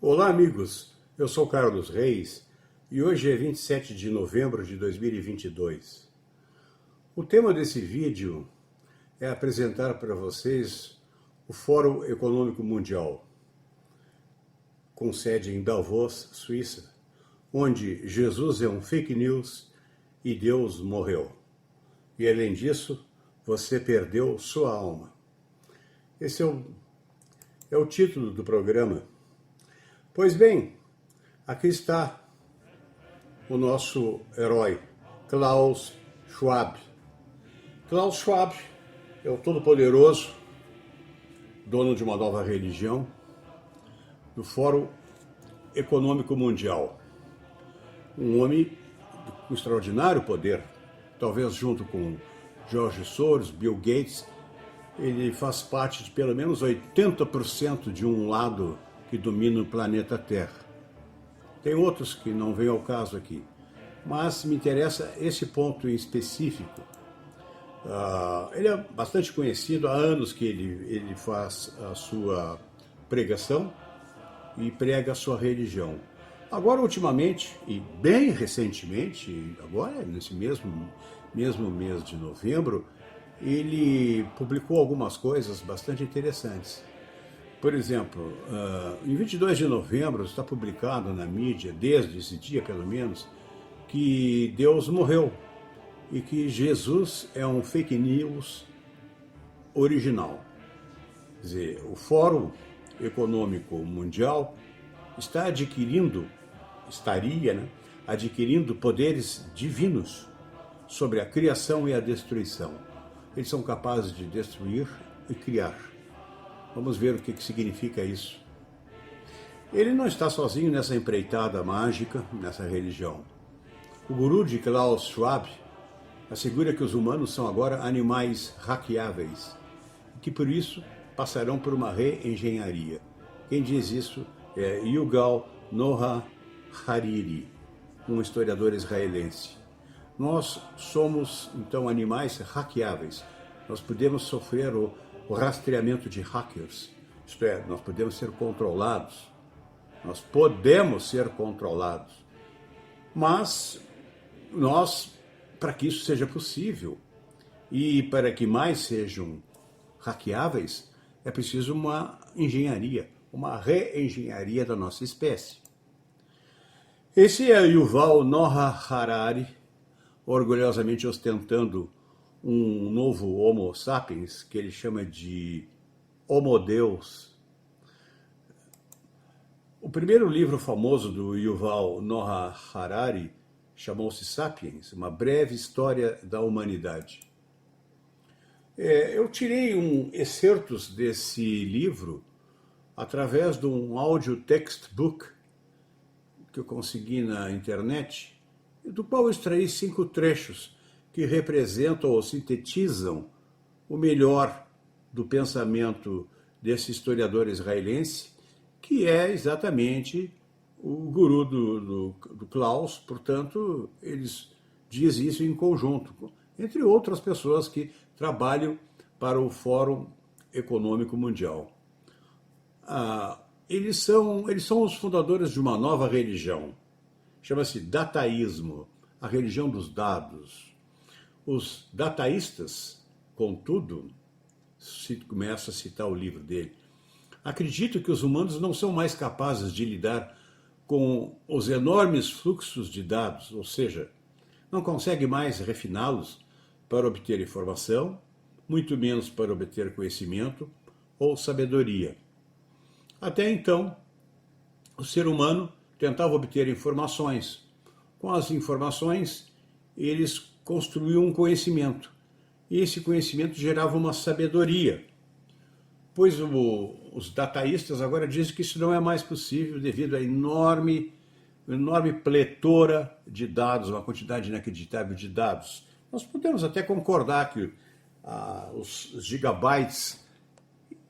Olá, amigos. Eu sou Carlos Reis e hoje é 27 de novembro de 2022. O tema desse vídeo é apresentar para vocês o Fórum Econômico Mundial, com sede em Davos, Suíça, onde Jesus é um fake news e Deus morreu. E além disso, você perdeu sua alma. Esse é o título do programa. Pois bem, aqui está o nosso herói, Klaus Schwab. Klaus Schwab é o todo-poderoso, dono de uma nova religião, do Fórum Econômico Mundial. Um homem com extraordinário poder, talvez junto com George Soros, Bill Gates, ele faz parte de pelo menos 80% de um lado que domina o planeta Terra. Tem outros que não vêm ao caso aqui, mas me interessa esse ponto em específico. Ele é bastante conhecido, há anos que ele faz a sua pregação e prega a sua religião. Agora, ultimamente, e bem recentemente, agora nesse mesmo mês de novembro, ele publicou algumas coisas bastante interessantes. Por exemplo, em 22 de novembro está publicado na mídia, desde esse dia pelo menos, que Deus morreu e que Jesus é um fake news original. Quer dizer, o Fórum Econômico Mundial estaria adquirindo poderes divinos sobre a criação e a destruição. Eles são capazes de destruir e criar. Vamos ver o que significa isso. Ele não está sozinho nessa empreitada mágica, nessa religião. O guru de Klaus Schwab assegura que os humanos são agora animais hackeáveis e que por isso passarão por uma reengenharia. Quem diz isso é Yuval Noah Harari, um historiador israelense. Nós somos, então, animais hackeáveis. Nós podemos sofrer o rastreamento de hackers, isto é, nós podemos ser controlados. Nós podemos ser controlados. Mas para que isso seja possível e para que mais sejam hackeáveis, é preciso uma engenharia, uma reengenharia da nossa espécie. Esse é Yuval Noah Harari, orgulhosamente ostentando um novo Homo sapiens, que ele chama de Homo Deus. O primeiro livro famoso do Yuval Noah Harari chamou-se Sapiens, uma breve história da humanidade. Eu tirei excertos desse livro através de um audio textbook que eu consegui na internet, do qual eu extraí 5 trechos que representam ou sintetizam o melhor do pensamento desse historiador israelense, que é exatamente o guru do Klaus. Portanto, eles dizem isso em conjunto, entre outras pessoas que trabalham para o Fórum Econômico Mundial. Eles são os fundadores de uma nova religião, chama-se dataísmo, a religião dos dados. Os dataístas, contudo, começa a citar o livro dele, acreditam que os humanos não são mais capazes de lidar com os enormes fluxos de dados, ou seja, não conseguem mais refiná-los para obter informação, muito menos para obter conhecimento ou sabedoria. Até então, o ser humano tentava obter informações. Com as informações, eles construíam um conhecimento. E esse conhecimento gerava uma sabedoria. Pois os dataístas agora dizem que isso não é mais possível devido à enorme pletora de dados, uma quantidade inacreditável de dados. Nós podemos até concordar que os gigabytes,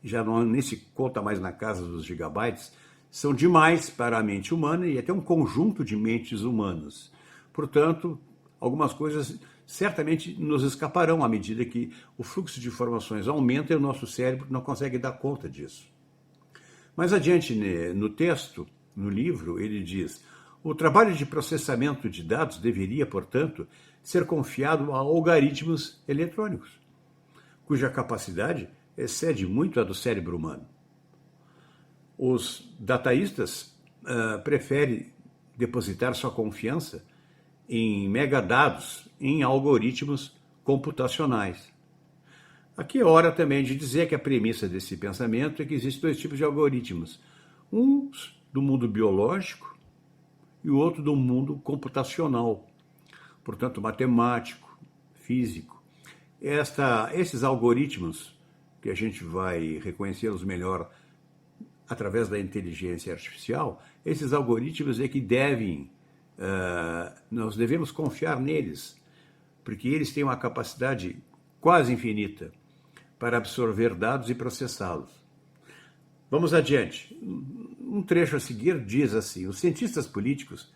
nem se conta mais na casa dos gigabytes, são demais para a mente humana e até um conjunto de mentes humanas. Portanto, algumas coisas certamente nos escaparão à medida que o fluxo de informações aumenta e o nosso cérebro não consegue dar conta disso. Mais adiante no texto, no livro, ele diz: o trabalho de processamento de dados deveria, portanto, ser confiado a algoritmos eletrônicos, cuja capacidade excede muito a do cérebro humano. Os dataístas preferem depositar sua confiança em megadados, em algoritmos computacionais. Aqui é hora também de dizer que a premissa desse pensamento é que existem dois tipos de algoritmos. Um do mundo biológico e o outro do mundo computacional, portanto matemático, físico. Esses algoritmos, que a gente vai reconhecê-los melhor através da inteligência artificial, esses algoritmos é que nós devemos confiar neles, porque eles têm uma capacidade quase infinita para absorver dados e processá-los. Vamos adiante. Um trecho a seguir diz assim: os cientistas políticos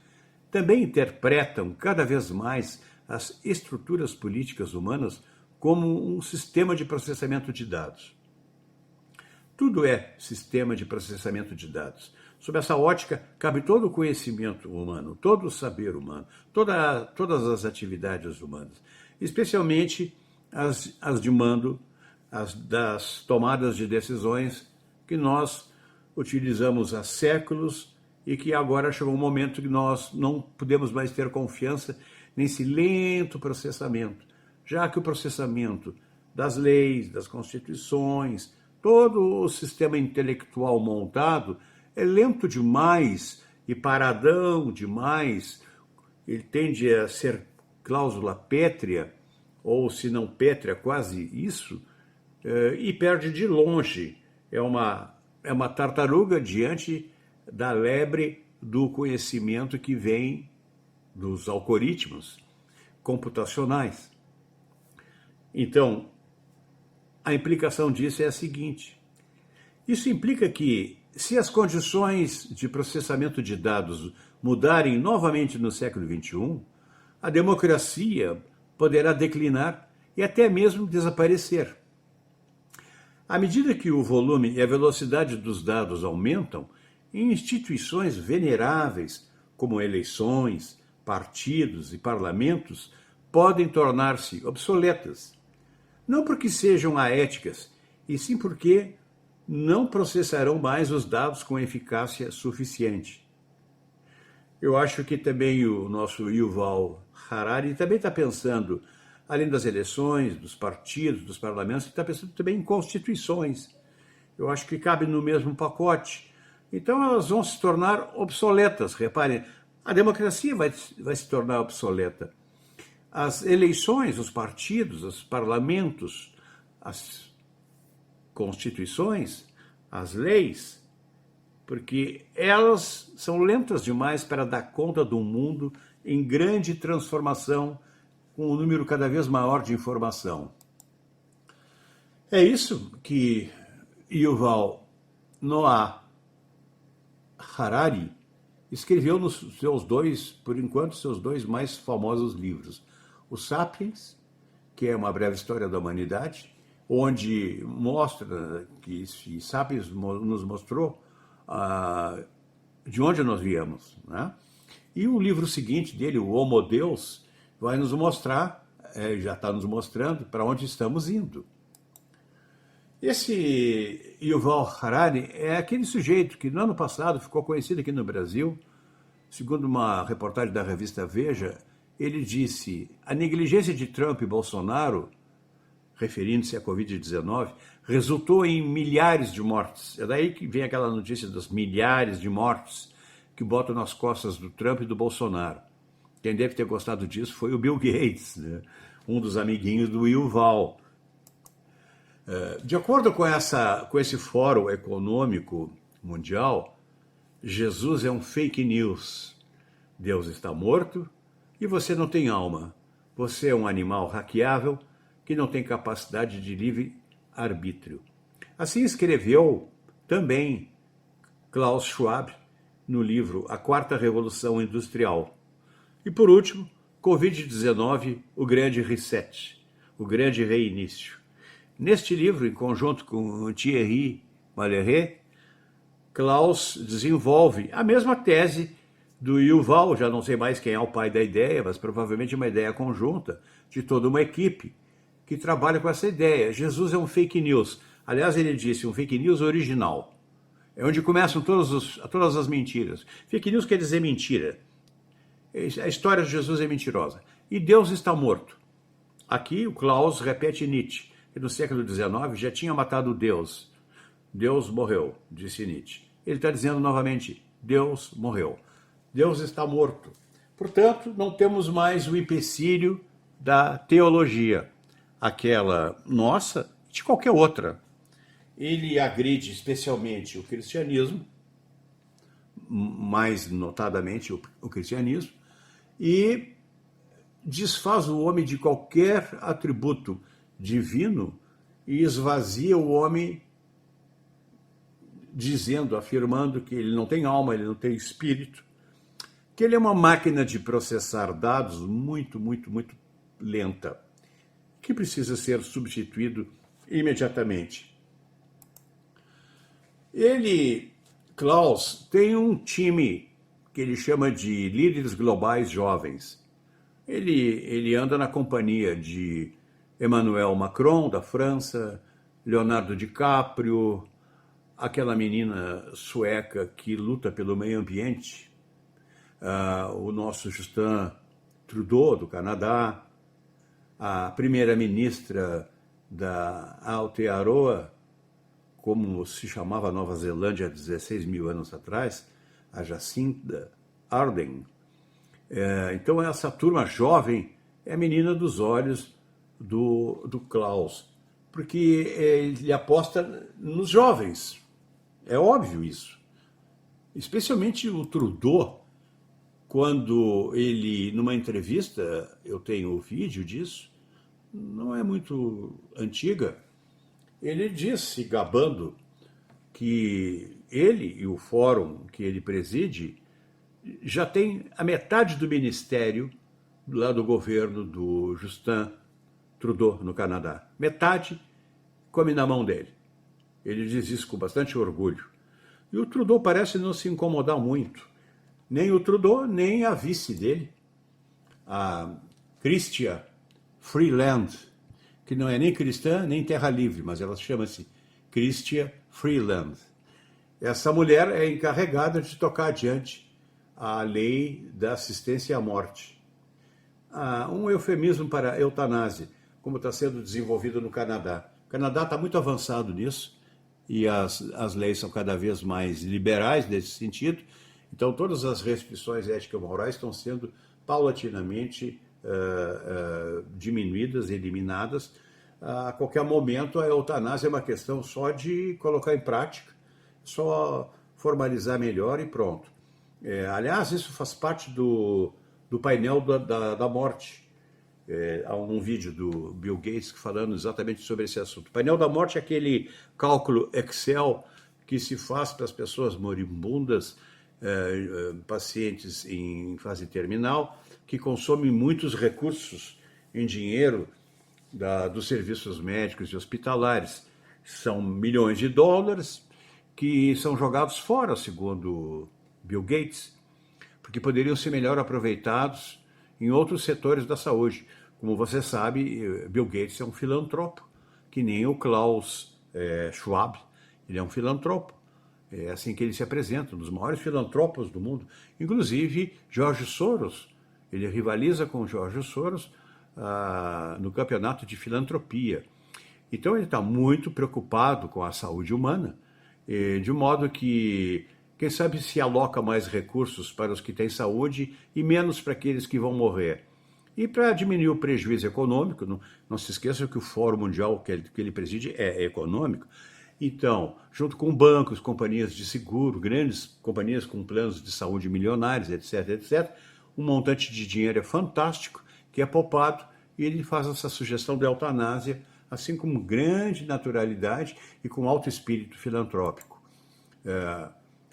também interpretam cada vez mais as estruturas políticas humanas como um sistema de processamento de dados. Tudo é sistema de processamento de dados. Sob essa ótica, cabe todo o conhecimento humano, todo o saber humano, todas as atividades humanas, especialmente as de mando, as das tomadas de decisões que nós utilizamos há séculos e que agora chegou um momento que nós não podemos mais ter confiança nesse lento processamento, já que o processamento das leis, das constituições, todo o sistema intelectual montado é lento demais e paradão demais. Ele tende a ser cláusula pétrea, ou se não pétrea, quase isso, e perde de longe. É uma tartaruga diante da lebre do conhecimento que vem dos algoritmos computacionais. Então, a implicação disso é a seguinte: isso implica que, se as condições de processamento de dados mudarem novamente no século XXI, a democracia poderá declinar e até mesmo desaparecer. À medida que o volume e a velocidade dos dados aumentam, instituições veneráveis, como eleições, partidos e parlamentos, podem tornar-se obsoletas. Não porque sejam aéticas, e sim porque não processarão mais os dados com eficácia suficiente. Eu acho que também o nosso Yuval Harari também está pensando, além das eleições, dos partidos, dos parlamentos, ele está pensando também em constituições. Eu acho que cabe no mesmo pacote. Então elas vão se tornar obsoletas. Reparem, a democracia vai se tornar obsoleta. As eleições, os partidos, os parlamentos, as constituições, as leis, porque elas são lentas demais para dar conta do mundo em grande transformação, com um número cada vez maior de informação. É isso que Yuval Noah Harari escreveu nos seus por enquanto, seus dois mais famosos livros. O Sapiens, que é uma breve história da humanidade, onde mostra que Sapiens nos mostrou de onde nós viemos, né? E o livro seguinte dele, o Homo Deus, vai nos mostrar, já está nos mostrando, para onde estamos indo. Esse Yuval Harari é aquele sujeito que no ano passado ficou conhecido aqui no Brasil, segundo uma reportagem da revista Veja. Ele disse: a negligência de Trump e Bolsonaro, referindo-se à Covid-19, resultou em milhares de mortes. É daí que vem aquela notícia dos milhares de mortes que botam nas costas do Trump e do Bolsonaro. Quem deve ter gostado disso foi o Bill Gates, né? Um dos amiguinhos do Yuval. De acordo com esse Fórum Econômico Mundial, Jesus é um fake news. Deus está morto e você não tem alma. Você é um animal hackeável que não tem capacidade de livre arbítrio. Assim escreveu também Klaus Schwab no livro A Quarta Revolução Industrial. E por último, Covid-19, o grande reset, o grande reinício. Neste livro, em conjunto com Thierry Malherbe, Klaus desenvolve a mesma tese do Yuval, já não sei mais quem é o pai da ideia, mas provavelmente uma ideia conjunta de toda uma equipe que trabalha com essa ideia. Jesus é um fake news. Aliás, ele disse, um fake news original. É onde começam todas as mentiras. Fake news quer dizer mentira. A história de Jesus é mentirosa. E Deus está morto. Aqui o Klaus repete Nietzsche, que no século XIX já tinha matado Deus. Deus morreu, disse Nietzsche. Ele está dizendo novamente, Deus morreu. Deus está morto. Portanto, não temos mais o empecilho da teologia, aquela nossa e de qualquer outra. Ele agride especialmente o cristianismo, mais notadamente o cristianismo, e desfaz o homem de qualquer atributo divino e esvazia o homem dizendo, afirmando que ele não tem alma, ele não tem espírito, que ele é uma máquina de processar dados muito, muito, muito lenta, que precisa ser substituído imediatamente. Klaus, tem um time que ele chama de líderes globais jovens. Ele anda na companhia de Emmanuel Macron, da França, Leonardo DiCaprio, aquela menina sueca que luta pelo meio ambiente, o nosso Justin Trudeau, do Canadá, a primeira-ministra da Aotearoa, como se chamava a Nova Zelândia há 16 mil anos atrás, a Jacinda Ardern. Então essa turma jovem é a menina dos olhos do Klaus, porque ele aposta nos jovens, é óbvio isso. Especialmente o Trudeau, quando ele, numa entrevista, eu tenho o vídeo disso, não é muito antiga, ele disse, gabando, que ele e o fórum que ele preside já tem a metade do ministério lá do governo do Justin Trudeau, no Canadá. Metade come na mão dele. Ele diz isso com bastante orgulho. E o Trudeau parece não se incomodar muito. Nem o Trudeau, nem a vice dele, a Chrystia Freeland, que não é nem cristã, nem terra livre, mas ela chama-se Chrystia Freeland. Essa mulher é encarregada de tocar adiante a lei da assistência à morte. Um eufemismo para a eutanásia, como está sendo desenvolvido no Canadá. O Canadá está muito avançado nisso, e as leis são cada vez mais liberais nesse sentido. Então, todas as restrições ético-morais estão sendo paulatinamente diminuídas, eliminadas. A qualquer momento, a eutanásia é uma questão só de colocar em prática, só formalizar melhor e pronto. Aliás, isso faz parte do painel da morte. Há um vídeo do Bill Gates falando exatamente sobre esse assunto. O painel da morte é aquele cálculo Excel que se faz para as pessoas moribundas, pacientes em fase terminal, que consomem muitos recursos em dinheiro dos serviços médicos e hospitalares. São milhões de dólares que são jogados fora, segundo Bill Gates, porque poderiam ser melhor aproveitados em outros setores da saúde. Como você sabe, Bill Gates é um filantropo, que nem o Klaus Schwab, ele é um filantropo. É assim que ele se apresenta, um dos maiores filantropos do mundo. Inclusive, George Soros, ele rivaliza com George Soros no campeonato de filantropia. Então ele está muito preocupado com a saúde humana, de modo que, quem sabe, se aloca mais recursos para os que têm saúde e menos para aqueles que vão morrer. E para diminuir o prejuízo econômico, não se esqueça que o Fórum Mundial que ele preside é econômico. Então, junto com bancos, companhias de seguro, grandes companhias com planos de saúde milionários, etc., etc., um montante de dinheiro é fantástico, que é poupado, e ele faz essa sugestão da eutanásia, assim com grande naturalidade e com alto espírito filantrópico.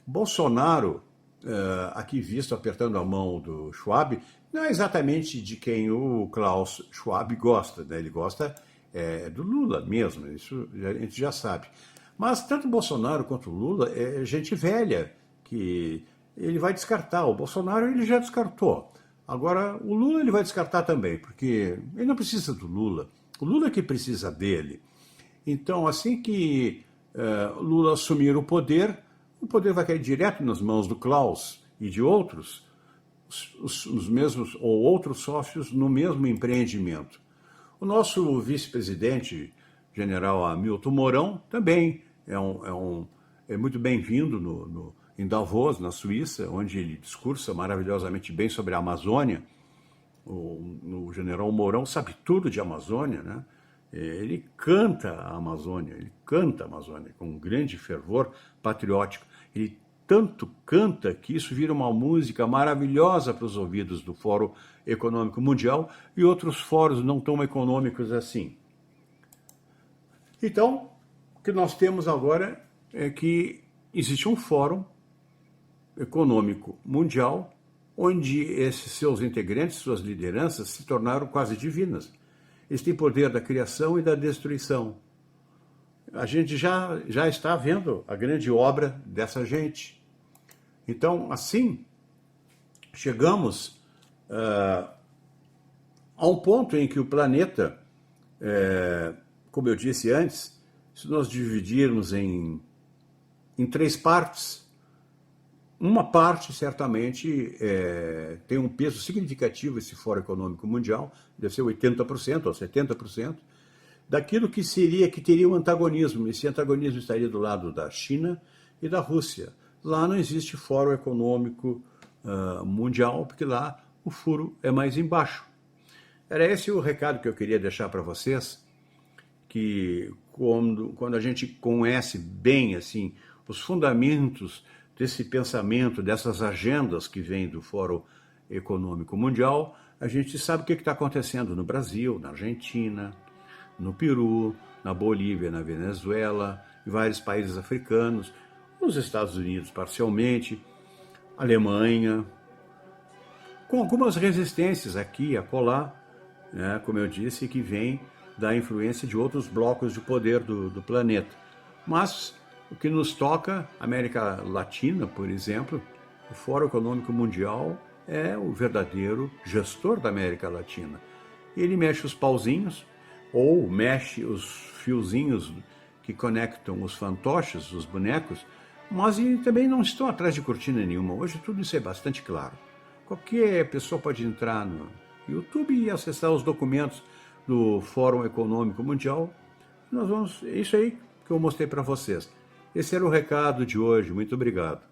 Bolsonaro, aqui visto apertando a mão do Schwab, não é exatamente de quem o Klaus Schwab gosta, né? Ele gosta do Lula mesmo, isso a gente já sabe. Mas tanto o Bolsonaro quanto o Lula é gente velha, que ele vai descartar. O Bolsonaro ele já descartou. Agora, o Lula ele vai descartar também, porque ele não precisa do Lula. O Lula é que precisa dele. Então, assim que Lula assumir o poder vai cair direto nas mãos do Klaus e de outros, os mesmos ou outros sócios no mesmo empreendimento. O nosso vice-presidente, general Hamilton Mourão, também é muito bem-vindo em Davos, na Suíça, onde ele discursa maravilhosamente bem sobre a Amazônia. O general Mourão sabe tudo de Amazônia, né? Ele canta a Amazônia com um grande fervor patriótico. Ele tanto canta que isso vira uma música maravilhosa para os ouvidos do Fórum Econômico Mundial e outros fóruns não tão econômicos assim. Então, o que nós temos agora é que existe um Fórum Econômico Mundial onde esses seus integrantes, suas lideranças, se tornaram quase divinas. Eles têm poder da criação e da destruição. A gente já está vendo a grande obra dessa gente. Então, assim, chegamos a um ponto em que o planeta, como eu disse antes, se nós dividirmos em 3 partes, uma parte, certamente, tem um peso significativo, esse Fórum Econômico Mundial, deve ser 80% ou 70%, daquilo que teria um antagonismo. Esse antagonismo estaria do lado da China e da Rússia. Lá não existe Fórum Econômico Mundial, porque lá o furo é mais embaixo. Era esse o recado que eu queria deixar para vocês, que quando a gente conhece bem assim os fundamentos desse pensamento, dessas agendas que vêm do Fórum Econômico Mundial, a gente sabe o que está acontecendo no Brasil, na Argentina, no Peru, na Bolívia, na Venezuela, em vários países africanos, nos Estados Unidos parcialmente, Alemanha, com algumas resistências aqui e acolá, né, como eu disse, que vem da influência de outros blocos de poder do planeta. Mas o que nos toca, América Latina, por exemplo, o Fórum Econômico Mundial é o verdadeiro gestor da América Latina. Ele mexe os pauzinhos, ou mexe os fiozinhos que conectam os fantoches, os bonecos, mas também não estão atrás de cortina nenhuma. Hoje tudo isso é bastante claro. Qualquer pessoa pode entrar no YouTube e acessar os documentos do Fórum Econômico Mundial. É isso aí que eu mostrei para vocês. Esse era o recado de hoje. Muito obrigado.